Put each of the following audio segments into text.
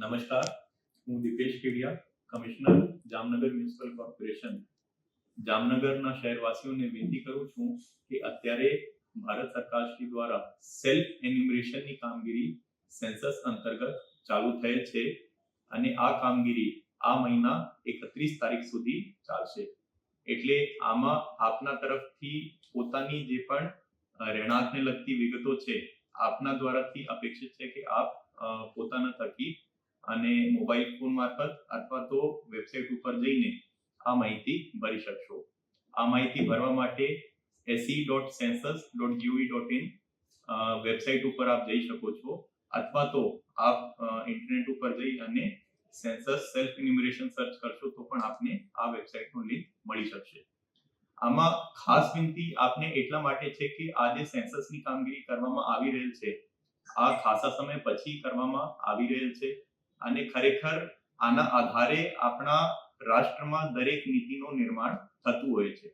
નમસ્કાર, હું દીપેશ કેડિયા, commissioner Jamnagar municipal corporation. જામનગરના શહેરવાસીઓને વિનંતી કરું છું કે અત્યારે ભારત સરકારશ્રી દ્વારા સેલ્ફ એન્યુમરેશનની કામગીરી સેન્સસ અંતર્ગત ચાલુ થયેલ છે અને આ કામગીરી આ મહિના 31 તારીખ સુધી ચાલશે. એટલે આમાં આપના તરફથી પોતાની જે પણ રહેણાંકને લગતી વિગતો છે આપના દ્વારાથી અપેક્ષિત છે કે આપ પોતાના થકી અને મોબાઈલ ફોન મારફત અથવા તો વેબસાઇટ ઉપર જઈને આ માહિતી ભરી શકશો. આ માહિતી ભરવા માટે se.census.gov.in વેબસાઇટ ઉપર આપ જઈ શકો છો અથવા તો આપ ઇન્ટરનેટ ઉપર જઈ અને સેન્સસ સેલ્ફ એન્યુમરેશન સર્ચ કરશો તો પણ આપને આ વેબસાઇટનું લિંક મળી શકશે. આમાં ખાસ વિનંતી આપને એટલા માટે છે કે આ જે સેન્સસની કામગીરી કરવામાં આવી રહેલ છે આ ખાસા સમય પછી કરવામાં આવી રહેલ છે અને ખરેખર આના આધારે આપણા રાષ્ટ્રમાં દરેક નીતિનું નિર્માણ થતું હોય છે.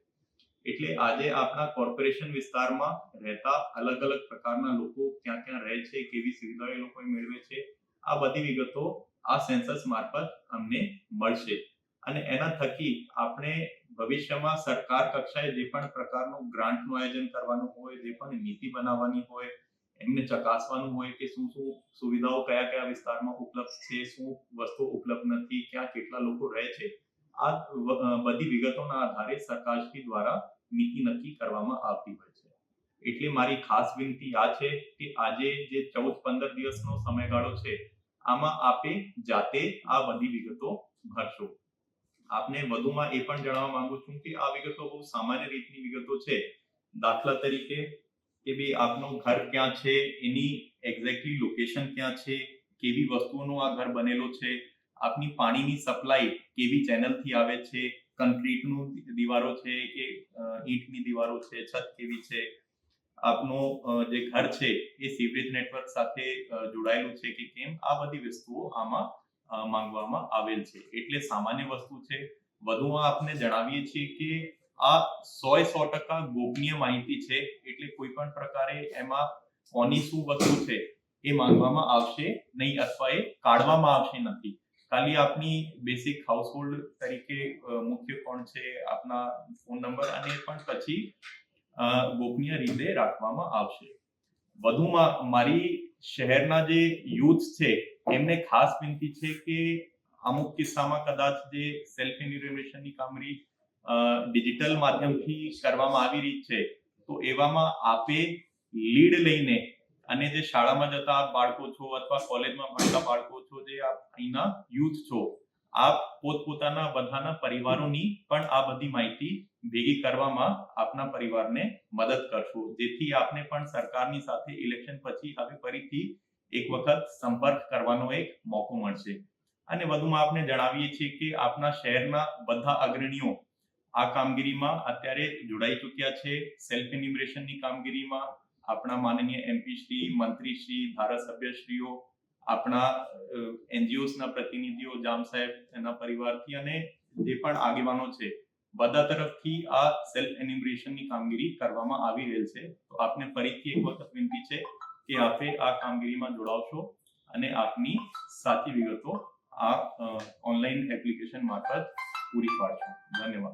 એટલે આજે આપણા કોર્પોરેશન વિસ્તારમાં રહેતા અલગ અલગ પ્રકારના લોકો ક્યાં ક્યાં રહે છે, કેવી સુવિધાઓ એ લોકો મેળવે છે, આ બધી વિગતો આ સેન્સસ મારફત અમને મળશે અને એના થકી આપણે ભવિષ્યમાં સરકાર કક્ષાએ જે પણ પ્રકારનું ગ્રાન્ટનું આયોજન કરવાનું હોય, જે પણ નીતિ બનાવવાની હોય, એમને ચકાસવાનું હોય કે શું શું સુવિધાઓ કયા કયા વિસ્તારમાં ઉપલબ્ધ છે, શું વસ્તુઓ ઉપલબ્ધ નથી, ક્યાં કેટલા લોકો રહે છે, આ બધી વિગતોના આધારે સરકારશ્રી દ્વારા નીતિ નક્કી કરવામાં આવતી હોય છે. એટલે મારી ખાસ વિનંતી આ છે કે આજે જે 14-15 દિવસનો સમયગાળો છે આમાં આપે જાતે આ બધી વિગતો ભરશો. આપને વધુમાં એ પણ જણાવવા માંગુ છું કે આ વિગતો બહુ સામાન્ય રીતની વિગતો છે. દાખલા તરીકે કે ભાઈ આપનું ઘર ક્યાં છે, એની એક્ઝેક્ટલી લોકેશન ક્યાં છે, કેવી વસ્તુઓનો આ ઘર બનેલો છે, આપની પાણીની સપ્લાય કેવી ચેનલથી આવે છે, કોન્ક્રીટનું દીવારો છે કે ઈંટની દીવારો છે, છત કેવી છે, આપનું જે ઘર છે એ સીવરેજ નેટવર્ક સાથે જોડાયેલું છે કે કેમ, આ બધી વસ્તુઓ આમાં માંગવામાં આવેલ છે. એટલે સામાન્ય વસ્તુ છે. વધુમાં આપને જણાવીએ છીએ કે આ 100% ગોપનીય માહિતી છે. એટલે કોઈ પણ પ્રકારે એમાં કોની શું વસ્તુ છે એ માંગવામાં આવશે નહીં અથવા એ કાઢવામાં આવશે નથી. ખાલી આપની બેસિક હાઉસહોલ્ડ તરીકે મુખ્ય કોણ છે, આપના ફોન નંબર અને પણ પછી ગોપનીય રીતે રાખવામાં આવશે. વધુમાં મારી શહેરના જે યુથ છે એમને ખાસ વિનંતી છે કે અમુક કિસ્સામાં કદાચ જે સેલ્ફ એન્યુમરેશનની કામગીરી ડિજિટલ માધ્યમથી કરવામાં આવી રહી છે તો એવામાં આપે લીડ લઈને અને જે શાળામાં જતા બાળકો છો અથવા કોલેજમાં ભણતા બાળકો છો, જે આપ અહીંના યુથ છો, આપ પોતપોતાના બધાના પરિવારોની પણ આ બધી માહિતી ભેગી કરવામાં આપના પરિવારને મદદ કરશો, જેથી આપને પણ સરકારની સાથે ઇલેક્શન પછી હવે ફરીથી એક વખત સંપર્ક કરવાનો એક મોકો મળશે. અને વધુમાં આપને જણાવીએ છીએ કે આપના શહેરના બધા અગ્રણીઓ આ કામગીરીમાં અત્યારે જોડાઈ ચૂક્યા છે. સેલ્ફ એન્યુમરેશનની કામગીરીમાં આપણા માનનીય એમપી શ્રી, મંત્રી શ્રી, ધારાસભ્યશ્રીઓ, આપણા એનજીઓસના પ્રતિનિધિઓ, જામ સાહેબ એના પરિવારથી અને જે પણ આગેવાનો છે બધા તરફથી આ સેલ્ફ એન્યુમરેશનની કામગીરી કરવામાં આવી રહેલ છે. તો આપને ફરીથી એક વખત વિનંતી છે કે આપે આ કામગીરીમાં જોડાવશો અને આપની સાચી વિગતો આ ઓનલાઈન એપ્લિકેશન મારફત પૂરી પાડશો. ધન્યવાદ.